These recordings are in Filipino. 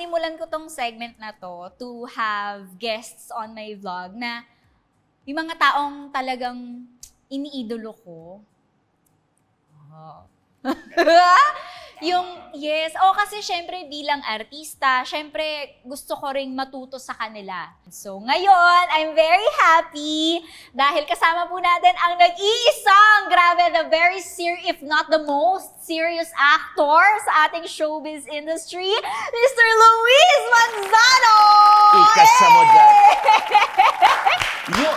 sinimulan ko tong segment na to have guests on my vlog na yung mga taong talagang iniidolo ko. Oh. Yes. Kasi syempre bilang artista, syempre gusto ko ring matuto sa kanila. So ngayon, I'm very happy dahil kasama po natin ang nag-iisang, grabe, the very serious, if not the most serious actor sa ating showbiz industry, Mr. Luis Manzano! Ikasa mo dyan.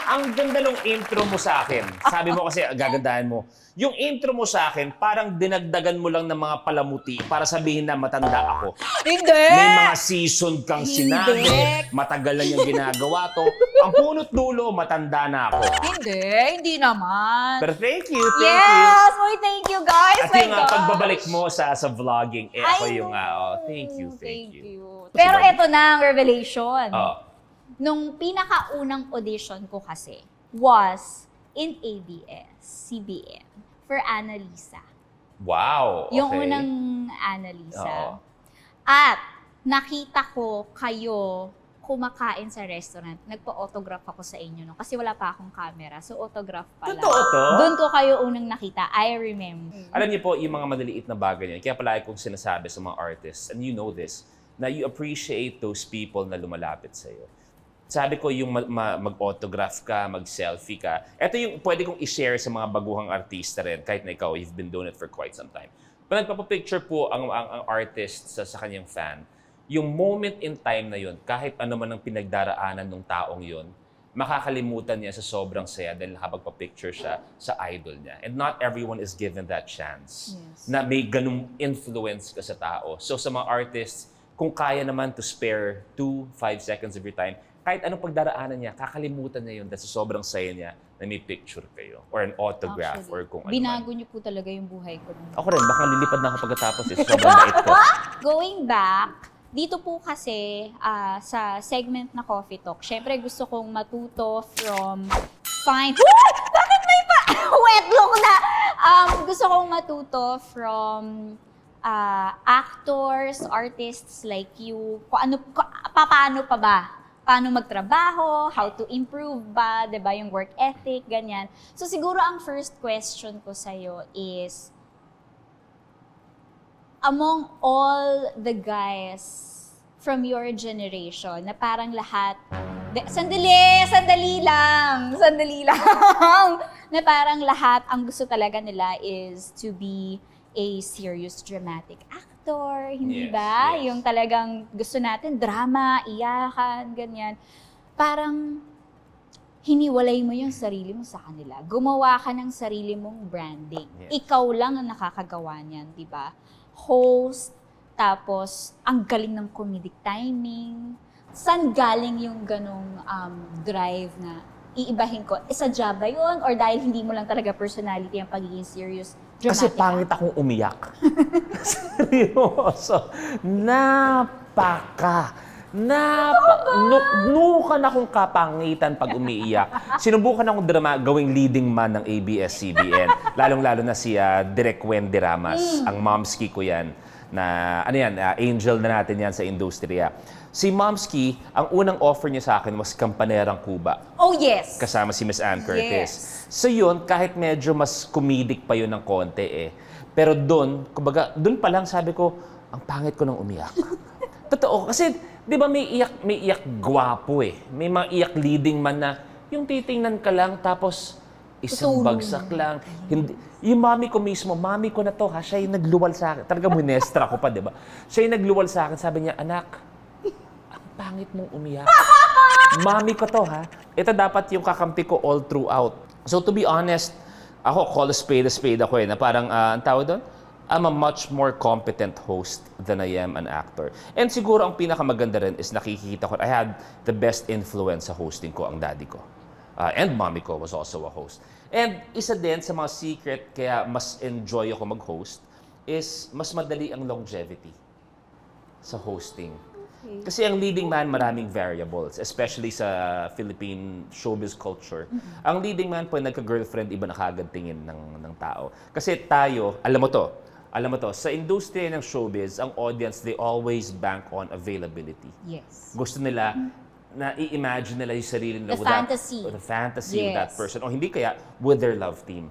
Ang ganda ng intro mo sa akin. Sabi mo kasi, gagandahan mo. Yung intro mo sa akin, parang dinagdagan mo lang ng mga palamuti para sabihin na matanda ako. Hindi! May mga season kang Hindi. sinabi, matagal na yung ginagawa to. Ang punot dulo, matanda na ako. Hindi naman. Pero thank you. Yes! Uy, thank you guys! At My yung gosh. pagbabalik mo sa vlogging, ako I yung, know. thank you. Pero eto na ang revelation. Oh. Nung pinakaunang audition ko kasi was in ABS-CBN for Annalisa. Wow, okay. Yung unang Annalisa. Oo. At nakita ko kayo kumakain sa restaurant. Nagpa-autograph ako sa inyo no? Kasi wala pa akong camera. So, autograph pala. Totoo to? Doon ko kayo unang nakita. I remember. Alam niyo po, yung mga maliliit na bagay niyan, kaya palagi kong sinasabi sa mga artists, and you know this, na you appreciate those people na lumalapit sa'yo. Sabi ko, yung mag-autograph ka, mag-selfie ka, ito yung pwede kong i-share sa mga baguhang artista rin, kahit na ikaw, you've been doing it for quite some time. Pag nagpapapicture po ang artist sa kanyang fan, yung moment in time na yun, kahit ano man ang pinagdaraanan ng taong yun, makakalimutan niya sa sobrang saya dahil nakapagpa-picture siya sa idol niya. And not everyone is given that chance na may ganung influence ka sa tao. So sa mga artists, kung kaya naman to spare 2-5 seconds of your time, kahit anong pagdaraanan niya, kakalimutan niya yun dahil sa sobrang saya niya na may picture kayo or an autograph. Actually, Or kung ano binago man. niyo po talaga yung buhay ko. Ako rin, baka lilipad na ako pagkatapos sobrang bait ko. Going back, dito po kasi sa segment na Coffee Talk, syempre gusto kong matuto from fine... Bakit may wet look na? Gusto kong matuto from actors, artists like you, paano pa ba? Paano magtrabaho, how to improve ba, 'di ba, yung work ethic, ganyan. So siguro ang first question ko sa'yo is, among all the guys from your generation, na parang lahat, sandali lang, na parang lahat, ang gusto talaga nila is to be a serious dramatic actor, hindi Yes, ba? yes. Yung talagang gusto natin, drama, iyakan, ganyan. Parang hiniwalay mo yung sarili mo sa kanila. Gumawa ka ng sarili mong branding. Yes. Ikaw lang ang nakakagawa niyan, di ba? Host, tapos ang galing ng comedic timing. Saan galing yung ganong drive na iibahin ko? Sadya ba yun? Or dahil hindi mo lang talaga personality ang pagiging serious, dramatic? Kasi pangit akong umiyak. Seryoso. Nukan akong kapangitan pag umiiyak. Sinubukan akong gawing leading man ng ABS-CBN. Lalong-lalo na si Direk Wendy Ramas. Ang momski ko yan. Na, angel na natin yan sa industriya. Si Momski, ang unang offer niya sa akin was Kampanerang Kuba. Oh, yes! Kasama si Miss Ann Curtis. Yes. So yun, kahit medyo mas comedic pa yun ng konti Pero doon, kumbaga, doon pa lang sabi ko, ang pangit ko nang umiyak. Totoo, kasi di ba may iyak gwapo May mga iyak leading man na yung titingnan ka lang tapos isang Tutulong. bagsak lang. Hindi, yung mami ko mismo, mami ko na to siya yung nagluwal sa akin. Talaga munestra ko pa, di ba? Siya yung nagluwal sa akin, sabi niya, anak, ang pangit mong umiyak. Mami ko to Ito dapat yung kakampi ko all throughout. So to be honest, ako, call a spade ako na parang, ang tawag doon, I'm a much more competent host than I am an actor. And siguro ang pinakamaganda rin is nakikita ko, I had the best influence sa hosting ko, ang daddy ko. And mommy ko was also a host. And isa din sa mga secret kaya mas enjoy ako mag-host is mas madali ang longevity sa hosting. Okay. Kasi ang leading man, maraming variables, especially sa Philippine showbiz culture. Ang leading man po, nagka-girlfriend, iba na kagad tingin ng tao. Kasi tayo, alam mo to, Alam mo to, sa industriya ng showbiz, ang audience, they always bank on availability. Yes. Gusto nila, na i-imagine nila yung sarili nila The fantasy. the fantasy of that Yes. person. O hindi kaya, with their love team.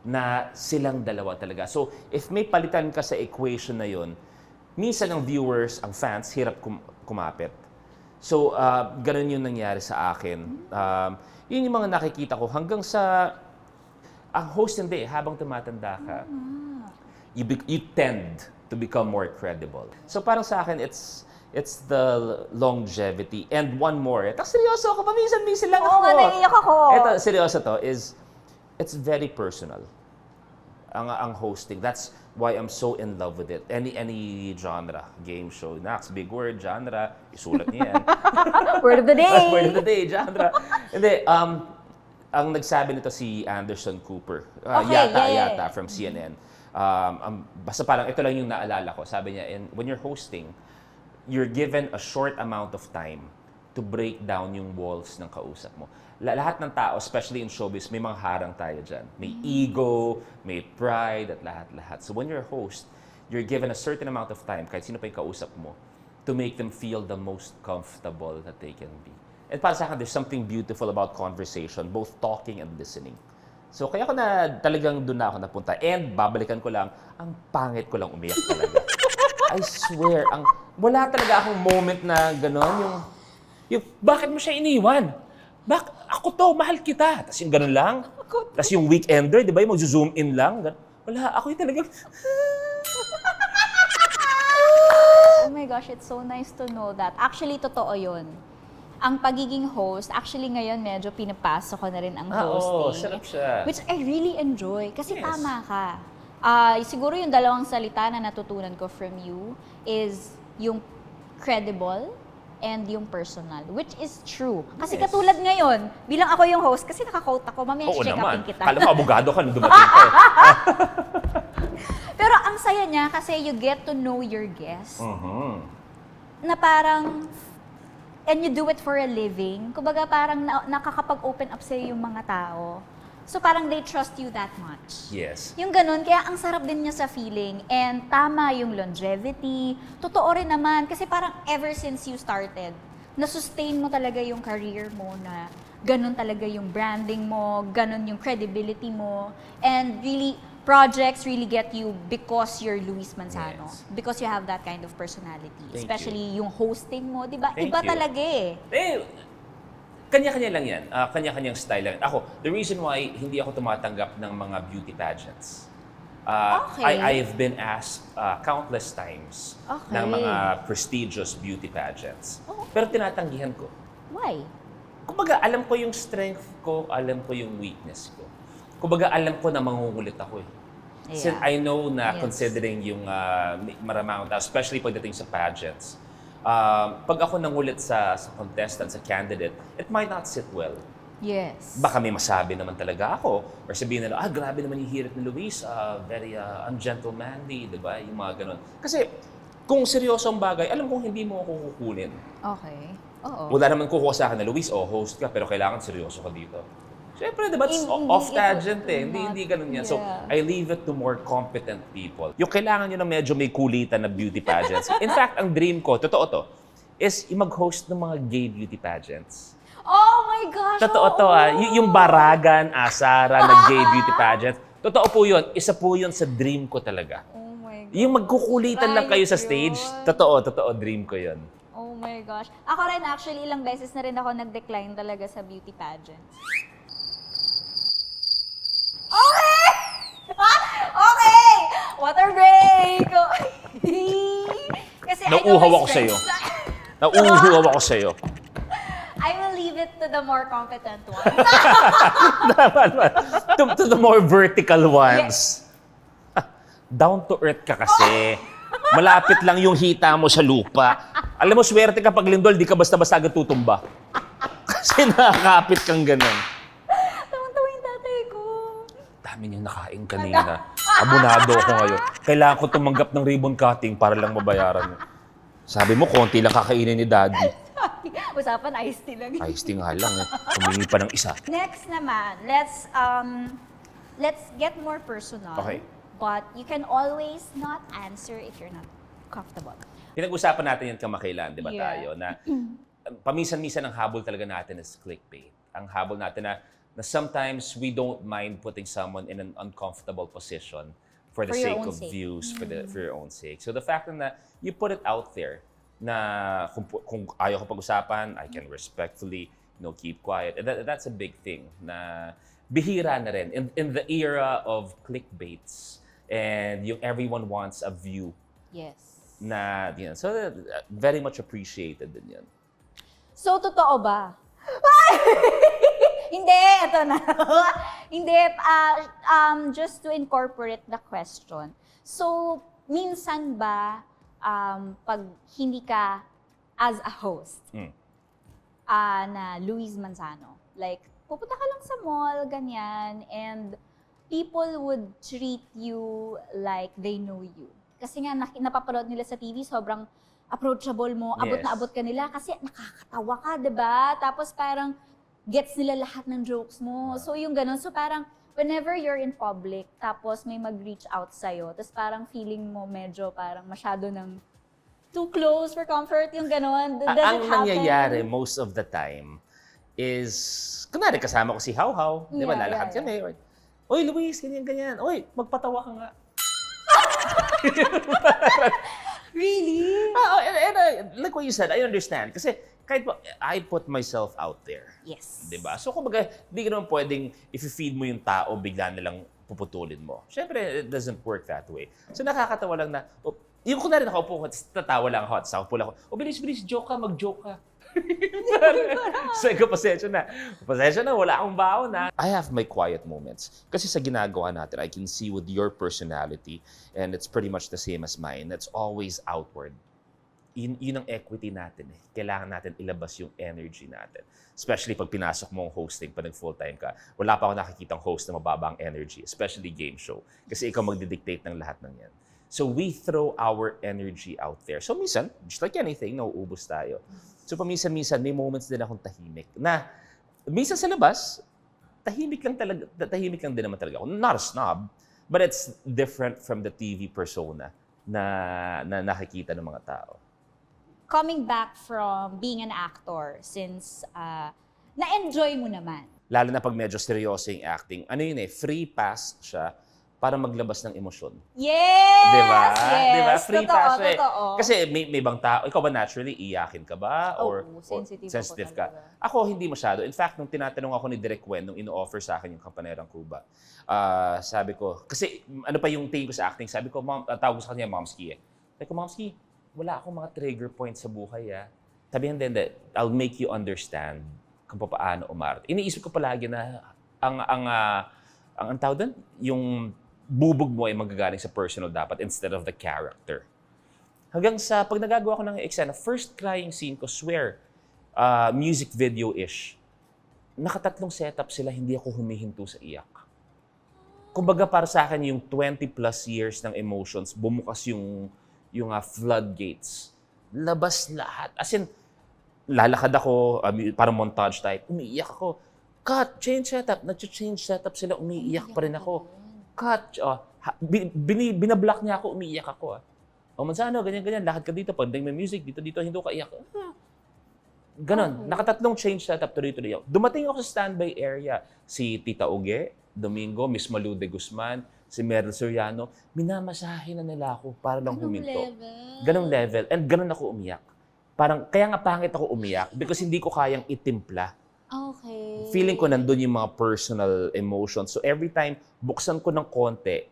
Na silang dalawa talaga. So, if may palitan ka sa equation na yon, minsan ang viewers, ang fans, hirap kumapit. So, ganun yung nangyari sa akin. Yun yung mga nakikita ko hanggang sa, ang host hindi, habang tumatanda ka, you tend to become more credible. So, parang sa akin, it's the longevity. And one more. Tapos seryoso ako, paminsan-minsan lang ako. Oo nga, naiiyak ako. Ito, seryoso to, it's very personal. Ang hosting. That's why I'm so in love with it. Any genre, game show. Nax, big word, genre. Isulat niya yan. Word of the day. Word of the day, genre. Hindi, ang nagsabi nito si Anderson Cooper. Okay, Yata from CNN. Basta parang ito lang yung naalala ko. Sabi niya, when you're hosting, you're given a short amount of time to break down yung walls ng kausap mo. Lahat ng tao, especially in showbiz, may mga harang tayo dyan. May ego, may pride, at lahat-lahat. So when you're a host, you're given a certain amount of time, kahit sino pa yung kausap mo, to make them feel the most comfortable that they can be. And para sa akin, there's something beautiful about conversation, both talking and listening. So kaya ko na talagang doon na ako napunta. And babalikan ko lang, ang pangit ko lang umiyak talaga. I swear, wala talaga akong moment na gano'n, yung bakit mo siya iniwan? Ako to, mahal kita. Tapos yung ganun lang. Tapos yung weekender, di ba, yung mag-zoom in lang. Wala, ako yung talaga. Oh my gosh, it's so nice to know that. Actually, totoo yun. Ang pagiging host, actually ngayon medyo pinapasok ko na rin ang hosting. Oo, sarap siya. Which I really enjoy. Kasi Yes. tama ka. Siguro yung dalawang salita na natutunan ko from you is yung credible and yung personal, which is true. Kasi Yes. katulad ngayon, bilang ako yung host, kasi naka-quote ako, mamaya Oo check naman. upin kita. Kala ko abogado ka nung dumating ka. Pero ang saya niya kasi you get to know your guest. Mhm. Na parang, and you do it for a living. Kumbaga parang nakakapag-open up sa'yo yung mga tao. So parang they trust you that much. Yes. Yung ganun, kaya ang sarap din niya sa feeling. And tama yung longevity. Totoo rin naman, kasi parang ever since you started, na-sustain mo talaga yung career mo na ganun talaga yung branding mo, ganun yung credibility mo. And really, projects really get you because you're Luis Manzano. Yes. Because you have that kind of personality. Thank Especially yung hosting mo, di ba? Thank Iba you. talaga eh. Kanya-kanya lang yan. Kanya-kanyang style lang. Ako, the reason why hindi ako tumatanggap ng mga beauty pageants. Okay. I've been asked countless times Okay. ng mga prestigious beauty pageants. Oh. Pero tinatanggihan ko. Why? Kumbaga, alam ko yung strength ko, alam ko yung weakness ko. Kumbaga, alam ko na mangungulit ako eh. Since I know na Yes. considering yung maraming tao, especially pagdating sa pageants, pag ako nangulit sa contestant, sa candidate, it might not sit well. Yes. Baka may masabi naman talaga ako. Or sabihin nila, grabe naman yung hirit ni Luis, very ungentlemanly, di ba? Yung mga ganun. Kasi kung seryoso ang bagay, alam kong hindi mo ako kukunin. Okay. Oo. Wala naman kukuha sa akin na, Luis, host ka, pero kailangan seryoso ka dito. Siyempre, diba, it's Hindi off-tangent ito- eh. Hindi ganun yan. So, Yeah. I leave it to more competent people. Yung kailangan nyo na medyo may kulitan na beauty pageants. In fact, ang dream ko, totoo to, is yung mag-host ng mga gay beauty pageants. Oh my gosh! Totoo to yung Baragan, Asara, na gay beauty pageants. Totoo po yun. Isa po yun sa dream ko talaga. Oh my God. Yung magkukulitan lang kayo sa Right stage. yun. Totoo, dream ko yun. Oh my gosh. Ako rin actually, ilang beses na rin ako nag-decline talaga sa beauty pageants. Okay! Okay! Water break! Kasi I know Nauuhaw my ako sa'yo. strengths. Nauuhaw ako sa'yo. I will leave it to the more competent ones. to the more vertical ones. Down to earth ka kasi. Malapit lang yung hita mo sa lupa. Alam mo, swerte ka pag lindol, di ka basta-basta agad tutumba. Kasi nakakapit kang ganun. Tawang-tawa yung tatay ko. Dami niyang nakain kanina. Abunado ako ngayon. Kailangan ko tumanggap ng ribbon cutting para lang mabayaran mo. Sabi mo, konti lang kakainin ni Daddy. Usapan iced tea lang. Ice tea nga lang eh. Humingi pa ng isa. Next naman, let's get more personal. Okay. But you can always not answer if you're not comfortable. Pinag-usapan natin yan kamakailan, di ba Yeah. tayo, na paminsan-minsan ang habol talaga natin is clickbait. Ang habol natin na sometimes we don't mind putting someone in an uncomfortable position for the For your sake own of sake. views, for your own sake. So the fact na you put it out there na kung ayaw ko pag-usapan, I can respectfully keep quiet. And that's a big thing na bihira na rin. In the era of clickbaits and yung everyone wants a view Yes. na yun. So very much appreciated din yun. So, totoo ba? Hindi, ito na. Hindi, just to incorporate the question. So, minsan ba, pag hindi ka as a host, na Luis Manzano, like, pupunta ka lang sa mall, ganyan, and people would treat you like they know you. Kasi nga, napapanood nila sa TV, sobrang approachable mo, abot na Yes. abot ka nila, kasi nakakatawa ka, diba? Tapos parang, gets nila lahat ng jokes mo. So yung ganun, so parang, whenever you're in public, tapos may mag-reach out sa'yo, tapos parang feeling mo medyo parang masyado ng too close for comfort, yung ganun. Does Ang it happen? nangyayari most of the time is, kunwari kasama ko si How How, di ba, Yeah, lalakad yeah, kami. Oy, Luis, ganyan. Oy, magpatawa ka nga. Really? Like what you said, I understand. Kasi kahit I put myself out there. Yes. Di ba? So kumbaga, di ka naman pwedeng if-feed mo yung tao, bigla nilang puputulin mo. Siyempre, it doesn't work that way. So nakakatawa lang na, yung kunwari nakaupo ko, tatawa lang ako, tapos ako, bilis, joke ka, mag-joke ka. So, pasensya na, wala akong baon na. I have my quiet moments. Kasi sa ginagawa natin, I can see with your personality, and it's pretty much the same as mine, that's always outward. Yun ang equity natin eh. Kailangan natin ilabas yung energy natin. Especially pag pinasok mo ang hosting, pag nag-full-time ka, wala pa ako nakikitang host na mababa ang energy, especially game show. Kasi ikaw magdidictate ng lahat ng yan. So we throw our energy out there. So minsan, just like anything, nauubos tayo. So paminsan-minsan, may moments din akong tahimik. Na minsan sa labas, tahimik lang din naman talaga ako. Not a snob, but it's different from the TV persona na nakikita ng mga tao. Coming back from being an actor, since na-enjoy mo naman. Lalo na pag medyo seryoso yung acting, free pass siya para maglabas ng emosyon. Yes! Diba? Yes! Diba? Free Totoo, pass siya eh. totoo. Kasi may ibang tao, ikaw ba naturally, iyakin ka ba? Oo, Or sensitive ako ka? talaga. Ako, hindi masyado. In fact, nung tinatanong ako ni Direk Wen, nung ino-offer sa akin yung Kampanerang Cuba, sabi ko, kasi ano pa yung tingin ko sa acting, sabi ko, tawag ko sa kanya, Momski eh. Sabi ko, Momski, wala akong mga trigger points sa buhay ah. Sabihin din, I'll make you understand kung paano umarte. Iniisip ko palagi na ang tawag doon, yung bubog mo ay magagaling sa personal dapat instead of the character. Hanggang sa pag nagagawa ko ng eksena, first crying scene ko, swear, music video-ish. Nakatatlong setup sila, hindi ako humihinto sa iyak. Kumbaga para sa akin, yung 20 plus years ng emotions, bumukas yung floodgates. Labas lahat. As in, lalakad ako, parang montage type, umiiyak ako. Cut, change setup. Nag-change setup sila, umiiyak pa rin ako. Cut, binablock niya ako, umiiyak ako. O Manzano, ganyan, lakad ka dito, pag may music, dito, hindi ko kaiyak. Ganon, nakatatlong change setup, tuloy-tuloy ako. Dumating ako sa standby area, si Tita Uge, Domingo, Miss Malu de Guzman, si Meryl Soriano, minamasahe na nila ako para lang huminto. Ganong level. And ganon ako umiyak. Parang, kaya nga pangit ako umiyak because hindi ko kayang itimpla. Okay. Feeling ko nandun yung mga personal emotions. So every time, buksan ko ng konti,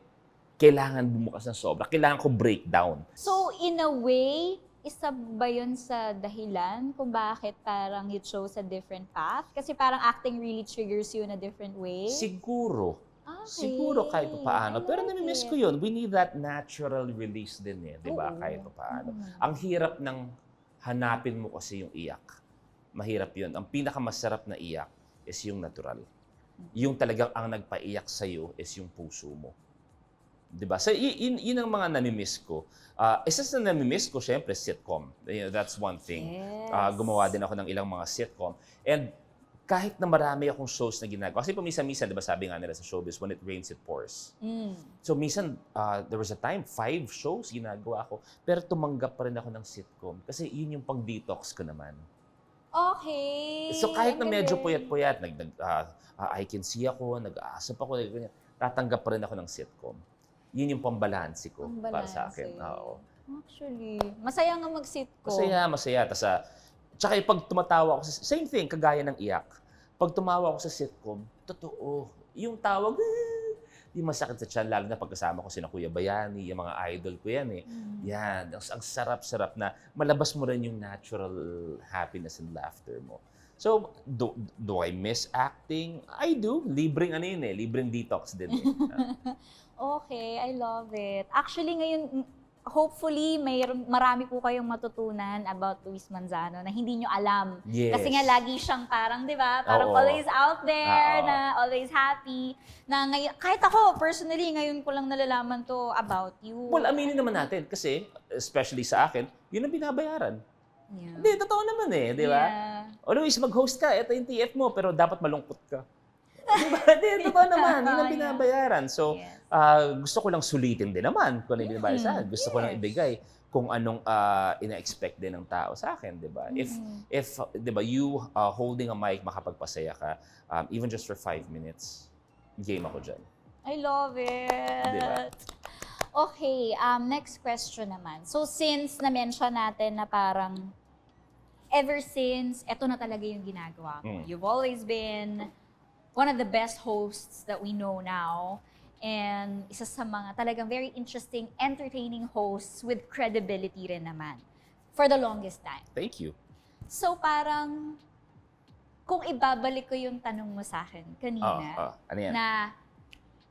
kailangan bumukas ng sobra. Kailangan ko breakdown. So, in a way, isa ba yun sa dahilan kung bakit parang you chose a different path? Kasi parang acting really triggers you in a different way? Siguro. Okay. Siguro kahit paano. I Pero like nami-miss it. ko yun. We need that natural release din eh. Di ba? Oo. Kahit paano. Ang hirap ng hanapin mo kasi yung iyak. Mahirap yun. Ang pinakamasarap na iyak is yung natural. Yung talagang ang nagpaiyak sa'yo is yung puso mo. Diba? So, yun ang mga nami-miss ko. Isa sa nami-miss ko, syempre, sitcom. That's one thing. Yes. Gumawa din ako ng ilang mga sitcom. And kahit na marami akong shows na ginagawa. Kasi paminsan-minsan, di ba sabi nga nila sa showbiz, when it rains, it pours. So minsan, there was a time, 5 shows ginagawa ako, pero tumanggap pa rin ako ng sitcom. Kasi yun yung pang-detox ko naman. Okay. So kahit na Ang medyo galing. puyat-puyat, I can see ako, nag-aasap ako, ganyan, tatanggap pa rin ako ng sitcom. Yun yung pambalansi ko para sa akin. Oo. Actually, masaya nga mag-sitcom. Masaya. Tsaka pag tumatawa ako, same thing, kagaya ng iyak. Pag tumawa ako sa sitcom, totoo. Yung tawag, yung masakit sa tiyan, lalo na pagkasama ko sina Kuya Bayani, yung mga idol ko yan eh. Yan, ang sarap-sarap na malabas mo rin yung natural happiness and laughter mo. So, do I miss acting? I do. Libreng libreng detox din eh. Okay, I love it. Actually, ngayon, hopefully, marami po kayong matutunan about Luis Manzano na hindi nyo alam. Yes. Kasi nga, lagi siyang parang, di ba? Parang Oo. always out there, Oo. na always happy. Na ngayon, kahit ako, personally, ngayon ko lang nalalaman to about you. Well, aminin naman natin kasi, especially sa akin, yun ang binabayaran. Yeah. Hindi, totoo naman eh, di ba? Yeah. O Luis, mag-host ka, ito yung TF mo, pero dapat malungkot ka. Diba? Hindi, totoo naman, yun ang Yeah. binabayaran. So, Yes. gusto ko lang sulitin din naman kung ano yung binabayaran sa akin. Gusto ko lang Yes. ibigay kung anong ina-expect din ng tao sa akin, di ba? If di ba, you holding a mic, makapagpasaya ka, even just for 5 minutes, game ako dyan. I love it. Diba? Okay, next question naman. So since na-mention natin na parang ever since, eto na talaga yung ginagawa mo. You've always been one of the best hosts that we know now. And isa sa mga talagang very interesting, entertaining hosts with credibility rin naman. For the longest time. Thank you. So parang, kung ibabalik ko yung tanong mo sa akin kanina, Ano yan? na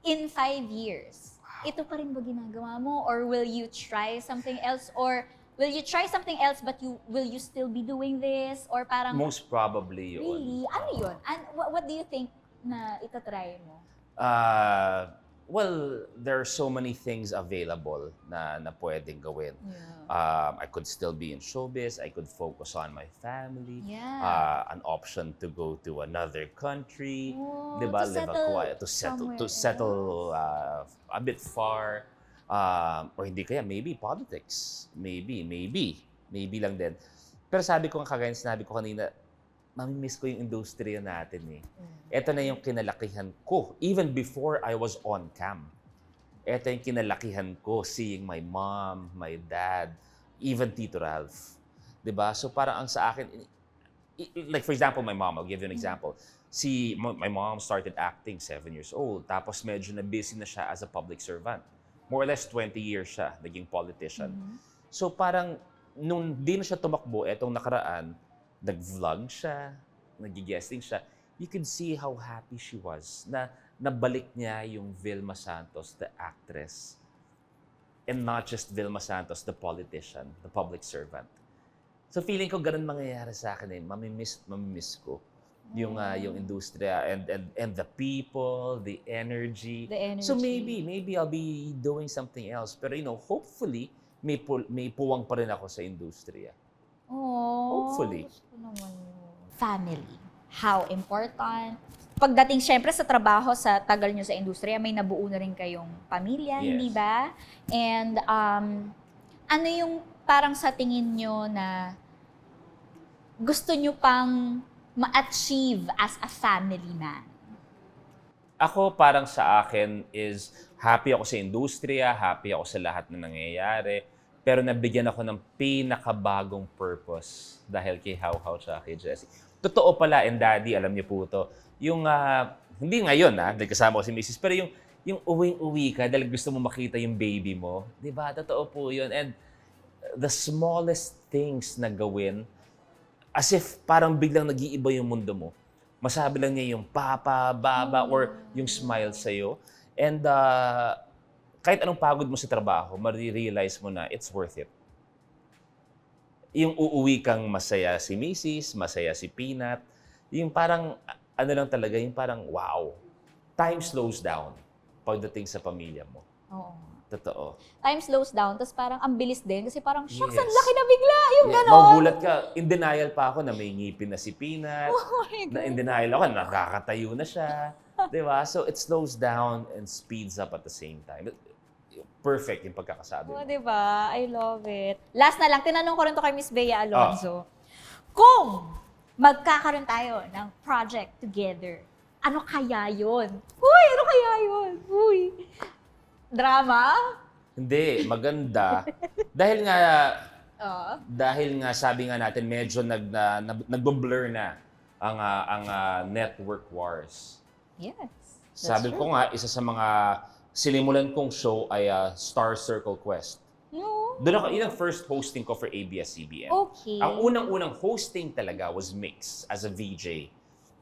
in 5 years, ito pa rin ba ginagawa mo? Or will you try something else? Or will you try something else but will you still be doing this? Or parang, Most probably yun. really? Ano yun? And what do you think na itatry mo? Well, there are so many things available na pwedeng gawin. Yeah. I could still be in showbiz. I could focus on my family. Yeah. An option to go to another country. Oh, Diba? to Live settle quiet. To somewhere settle a bit far. Or hindi kaya, maybe politics. Maybe lang din. Pero sabi ko, kagaya sinabi ko kanina, mamimiss ko yung industriya natin eh. Ito na yung kinalakihan ko. Even before I was on cam. Ito yung kinalakihan ko, seeing my mom, my dad, even Tito Ralph. Diba? So parang ang sa akin, like for example, my mom, I'll give you an example. My mom started acting 7 years old. Tapos medyo na busy na siya as a public servant. More or less 20 years siya, naging politician. So parang, nung di na siya tumakbo, etong nakaraan, nag-vlog siya, nag-guesting siya, you could see how happy she was na nabalik niya yung Vilma Santos, the actress. And not just Vilma Santos, the politician, the public servant. So feeling ko ganun mangyayari sa akin eh. Mamimiss ko yung industriya and the people, the energy. The energy. So maybe I'll be doing something else. Pero hopefully, may puwang pa rin ako sa industriya. Oh, Hopefully. gusto naman yun. Family. How important? Pagdating syempre sa trabaho, sa tagal nyo sa industriya, may nabuo na rin kayong pamilya, Yes. hindi ba? And ano yung parang sa tingin nyo na gusto nyo pang ma-achieve as a family man? Ako, parang sa akin is happy ako sa industriya, happy ako sa lahat na nangyayari, pero nabigyan ako ng pinakabagong purpose dahil kay How How tsaka kay Jessie. Totoo pala, and Daddy, alam niyo po ito, yung, hindi ngayon dahil kasama ko si Mrs., pero yung uwing-uwi ka dahil gusto mo makita yung baby mo, di ba? Totoo po yun. And the smallest things na gawin, as if parang biglang nag-iiba yung mundo mo. Masabi lang niya yung papa, baba, or yung smile sa'yo. And kahit anong pagod mo sa trabaho, marirealize mo na it's worth it. Yung uuwi kang masaya si Mrs., masaya si Peanut, yung parang, ano lang talaga, yung parang, wow. Time slows down pagdating sa pamilya mo. Oo. Totoo. Time slows down, tapos parang ang bilis din kasi parang, shucks, ang Yes. laki na bigla, yung Yeah, gano'n. magugulat ka. In denial pa ako na may ngipin na si Peanut. Oh my Na in denial ako, nakakatayo na siya. Di ba? So it slows down and speeds up at the same time. Perfect yung pagkakasabi mo. Oh, diba? I love it. Last na lang, tinanong ko rin to kay Miss Bea Alonzo. Kung magkakaroon tayo ng project together, ano kaya yun? Uy, ano kaya yun? Uy. Drama? Hindi, maganda. Dahil nga sabi nga natin medyo nagbo-blur na ang network wars. Yes. Sabi ko nga isa sa mga sinimulan kong show ay Star Circle Quest. No. Doon ako, yun ang first hosting ko for ABS-CBN. Okay. Ang unang-unang hosting talaga was Mix as a VJ.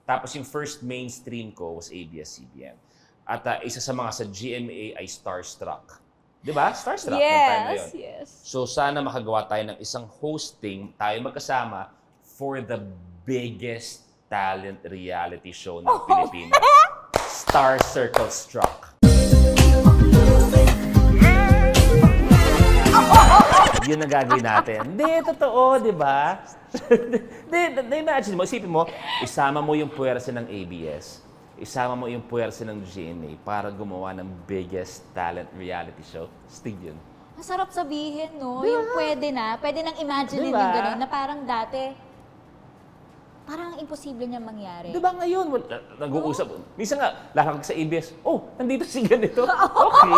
Tapos yung first mainstream ko was ABS-CBN. At isa sa mga sa GMA ay Starstruck. Di ba? Starstruck. Yung time na yun. Yes. So sana makagawa tayo ng isang hosting, tayo magkasama for the biggest talent reality show ng Pilipinas. Star Circle Struck. Yun ang gagawin natin. Hindi, totoo, di ba? Imagine mo, isipin mo, isama mo yung puwersa ng ABS, isama mo yung puwersa ng GMA para gumawa ng biggest talent reality show. Stig yun. Masarap sabihin, no? Yung pwede nang imagine Diba? yung gano'n, na parang dati, parang imposible niya mangyari. Di ba ngayon, nag-uusap, minsan nga, lakag sa ABS, oh, nandito si ganito. Okay.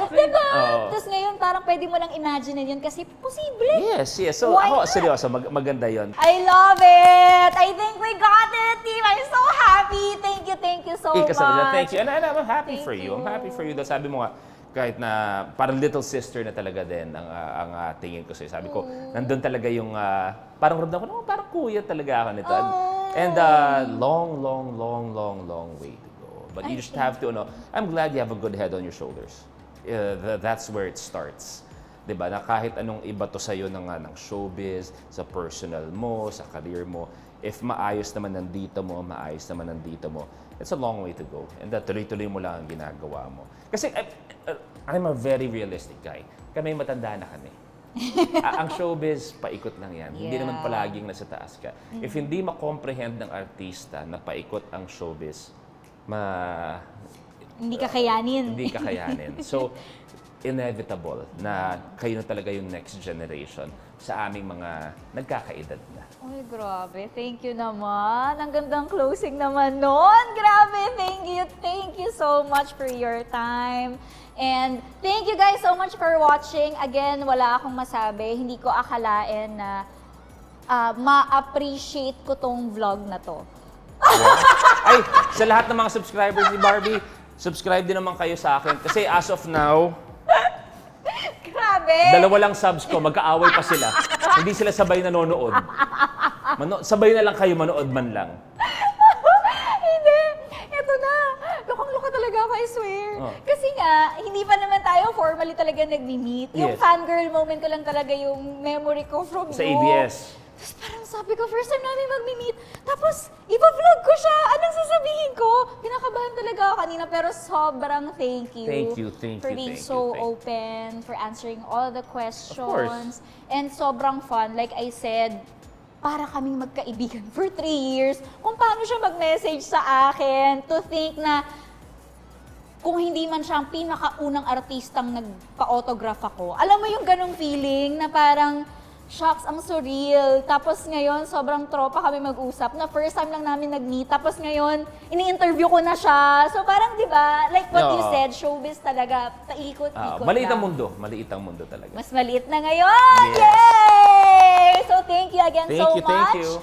Diba? Oo. Tapos ngayon, parang pwede mo lang imagine yun kasi posible. Yes. So Why ako, not? seryoso, maganda yon. I love it! I think we got it, team! I'm so happy! Thank you so much! Thank you. And I'm happy Thank for you. I'm you. happy for you. Dahil sabi mo nga, kahit na parang little sister na talaga din ang tingin ko sa'yo. Sabi ko, nandun talaga yung, parang ramdam ko, parang kuya talaga ako nito. And long way to go. But you just have to, I'm glad you have a good head on your shoulders. That's where it starts. Diba? Na kahit anong iba to sa'yo ng showbiz, sa personal mo, sa career mo, if maayos naman nandito mo, it's a long way to go. And tuloy-tuloy mo lang ang ginagawa mo. Kasi I'm a very realistic guy. Kami matanda na kami. Ang showbiz, paikot lang yan. Hindi Yeah. naman palaging nasa taas ka. If hindi ma-comprehend ng artista na paikot ang showbiz, Hindi kakayanin. hindi kakayanin. So, inevitable na kayo na talaga yung next generation sa aming mga nagkakaedad na. Ay, grabe. Thank you naman. Ang gandang closing naman nun. Grabe. Thank you so much for your time. And thank you guys so much for watching. Again, wala akong masabi. Hindi ko akalain na ma-appreciate ko tong vlog na to. Ay, sa lahat ng mga subscribers ni Barbie, subscribe din naman kayo sa akin. Kasi as of now, Grabe! dalawa lang subs ko, magkaaway pa sila. Hindi sila sabay nanonood. Sabay na lang kayo manood man lang. Hindi. Ito na. Lukang-luka talaga ako, I swear. Oh. Kasi nga, hindi pa naman tayo formally talaga nagmi-meet. Yung Yes. fangirl moment ko lang talaga yung memory ko from Sa you. ABS. Tapos parang sabi ko, first time namin mag-meet. Tapos, ipa-vlog ko siya. Anong sasabihin ko? Pinakabahan talaga ako kanina, pero sobrang thank you. Thank you. For being so open, for answering all the questions. course. And sobrang fun. Like I said, para kaming magkaibigan for 3 years. Kung paano siya mag-message sa akin, to think na kung hindi man siya ang pinakaunang artistang nagpa-autograph ako. Alam mo yung ganong feeling na parang, shocks, ang surreal. Tapos ngayon, sobrang tropa kami mag-usap na first time lang namin nag-meet. Tapos ngayon, ini-interview ko na siya. So parang, di ba, like what you Oo. said, showbiz talaga, paikot-ikot Maliit ang lang. mundo. Maliit ang mundo talaga. Mas maliit na ngayon! Yes. Yay! So thank you again so much. Thank you.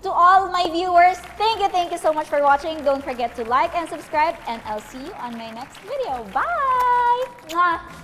To all my viewers, thank you so much for watching. Don't forget to like and subscribe, and I'll see you on my next video. Bye! Mwah!